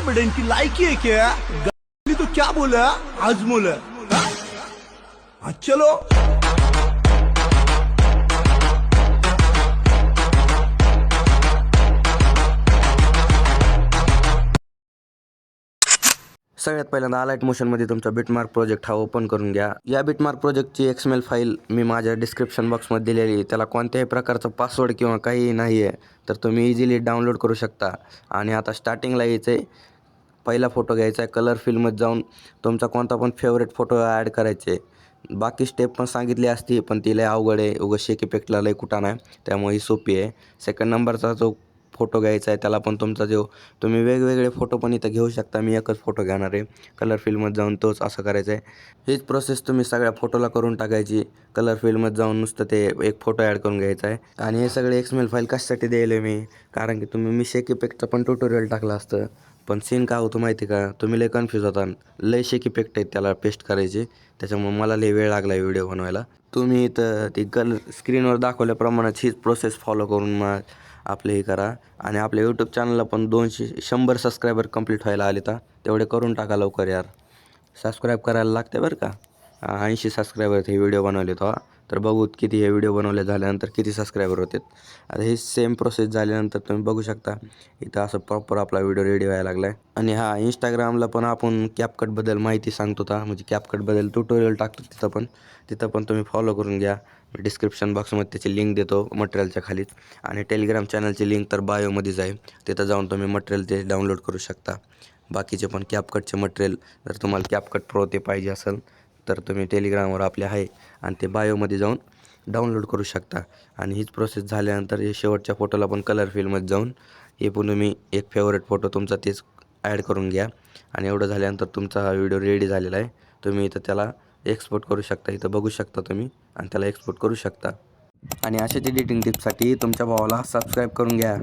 है बेटा, इनकी लायकी है क्या? गाली तो क्या बोला, आज बोला। हाँ चलो। सगळ्यात पहिल्यांदा अलाइट मोशनमध्ये तुमचा बिटमार्क प्रोजेक्ट हा ओपन करून घ्या। या बिटमार्क प्रोजेक्टची एक्सएमएल फाईल मी माझ्या डिस्क्रिप्शन बॉक्समध्ये दिलेली आहे। त्याला कोणत्याही प्रकारचा पासवर्ड किंवा काहीही नाही आहे, तर तुम्ही इझिली डाउनलोड करू शकता। आणि आता स्टार्टिंगला यायचं आहे, पहिला फोटो घ्यायचा आहे, कलर फिलमध्ये जाऊन तुमचा कोणता पण फेवरेट फोटो ॲड करायचे। बाकी स्टेप पण सांगितली असती, पण ती लय अवघड आहे, उगाच शेक इफेक्टला लय कुटाणा आहे, त्यामुळे ही सोपी आहे। सेकंड नंबरचा जो फोटो घ्यायचा आहे, त्याला पण तुमचा जो तुम्ही वेगवेगळे फोटो पण इथं घेऊ शकता। मी एकच फोटो घेणार आहे, कलर फिलमध्ये जाऊन तोच असं करायचं आहे। हीच प्रोसेस तुम्ही सगळ्या फोटोला करून टाकायची। कलर फिलमध्ये जाऊन नुसतं ते एक फोटो ॲड करून घ्यायचा आहे। आणि हे सगळे एक्सएमएल फाईल कशासाठी द्यायला मी, कारण की तुम्ही मी शेक इफेक्टचं पण ट्युटोरियल टाकलं असतं, पण सीन काय होतं माहिती का, तुम्ही लय कन्फ्यूज होता, लय शेक इफेक्ट आहेत त्याला पेस्ट करायचे, त्याच्यामुळे मला लय वेळ लागला आहे व्हिडिओ बनवायला। तुम्ही इथं ती स्क्रीनवर दाखवल्याप्रमाणेच हीच प्रोसेस फॉलो करून मग आपले हे करा। आणि आपल्या यूट्यूब चॅनलला पण 100 सबस्क्रायबर कंप्लीट व्हायला आले तर तेवढे करून टाका लवकर यार, सबस्क्राईब करायला लागते बरं का। 80 सबस्क्रायबर हे व्हिडिओ बनवले तर बघू किती हे व्हिडिओ बनवले झाल्यानंतर किती सबस्क्रायबर होते। आता ही सेम प्रोसेस झाल्यानंतर तुम्ही बघू शकता इथं असं प्रॉपर आपला व्हिडिओ रेडी व्हायला लागला आहे। आणि हा इंस्टाग्रामला पण आपण कॅपकटबद्दल माहिती सांगतो म्हणजे कॅपकटबद्दल ट्युटोरियल टाकतो, तिथं पण तुम्ही फॉलो करून घ्या। डिस्क्रिप्शन बॉक्समध्ये त्याची लिंक देतो मटेरियलच्या खालीच। आणि टेलिग्राम चॅनलची लिंक तर बायोमध्येच आहे, तिथं जाऊन तुम्ही मटेरियल ते डाउनलोड करू शकता। बाकीचे पण कॅपकटचे मटेरियल जर तुम्हाला कॅपकट प्रो ते पाहिजे असेल तर तुम्ही टेलिग्रामवर आपले आहे आणि ते बायोमध्ये जाऊन डाउनलोड करू शकता। आणि हीच प्रोसेस झाल्यानंतर हे शेवटच्या फोटोला पण कलर फिलमध्ये जाऊन हे पण तुम्ही एक फेवरेट फोटो तुमचा तेच ॲड करून घ्या। आणि एवढं झाल्यानंतर तुमचा हा व्हिडिओ रेडी झालेला आहे, तुम्ही इथं त्याला एक्सपोर्ट करू शकता, इथं बघू शकता तुम्ही, आणि त्याला एक्सपोर्ट करू शकता। आणि अशाच एडिटिंग टिप्ससाठी तुमच्या भावाला सबस्क्राईब करून घ्या।